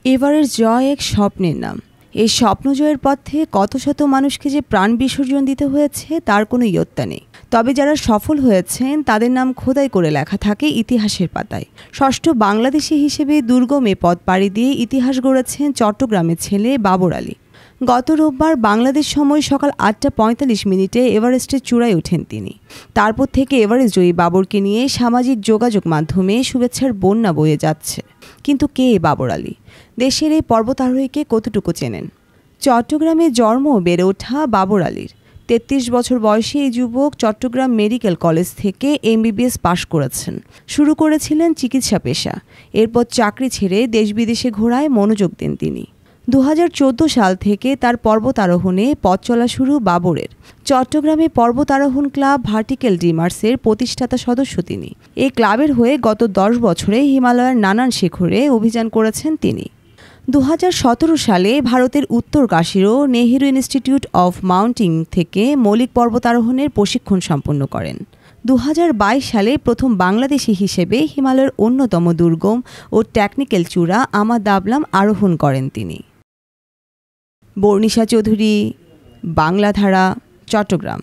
Everest জয় এক স্বপ্নের নাম। এই স্বপ্ন জয়ের পথে কত শত মানুষকে যে প্রাণ বিসর্জন দিতে হয়েছে তার কোনো ইয়ত্তা নেই। তবে যারা সফল হয়েছেন তাদের নাম খোদাই করে লেখা থাকে ইতিহাসের পাতায়। ষষ্ঠ বাংলাদেশি হিসেবে দুর্গম এ পথ পাড়ি দিয়ে ইতিহাস গড়েছেন চট্টগ্রামের ছেলে বাবর আলী। গত রোববার বাংলাদেশ সময় সকাল ৮টা ৪৫ এভারেস্টের চূড়ায় ওঠেন তিনি। তারপর থেকে এভারেস্ট জয়ী বাবরকে নিয়ে সামাজিক যোগাযোগ মাধ্যমে শুভেচ্ছার বন্যা বয়ে যাচ্ছে। কিন্তু কে বাবর আলী? দেশের এই পর্বতারোহীকে কতটুকু চেনেন? চট্টগ্রামে জন্ম বেড়ে ওঠা বাবর আলীর। ৩৩ বছর বয়সী এই যুবক চট্টগ্রাম মেডিকেল কলেজ থেকে MBBS পাশ করেছেন। শুরু করেছিলেন চিকিৎসা পেশা। এরপর চাকরি ছেড়ে দেশ বিদেশে ঘোরায় মনোযোগ দেন তিনি। ২০১৪ সাল থেকে তার পর্বতারোহণে পথ চলা শুরু বাবরের। চট্টগ্রামে পর্বতারোহণ ক্লাব ভার্টিক্যাল ড্রিমার্সের প্রতিষ্ঠাতা সদস্য তিনি। এই ক্লাবের হয়ে গত ১০ বছরে হিমালয়ের নানান শিখরে অভিযান করেছেন তিনি। ২০১৭ সালে ভারতের উত্তরকাশীরও নেহেরু ইনস্টিটিউট অফ মাউন্টেনিং থেকে মৌলিক পর্বতারোহণের প্রশিক্ষণ সম্পন্ন করেন। ২০২২ সালে প্রথম বাংলাদেশি হিসেবে হিমালয়ের অন্যতম দুর্গম ও টেকনিক্যাল চূড়া আমা দাবলাম আরোহণ করেন তিনি। বর্ণিশা চৌধুরী, বাংলাধারা, চট্টগ্রাম।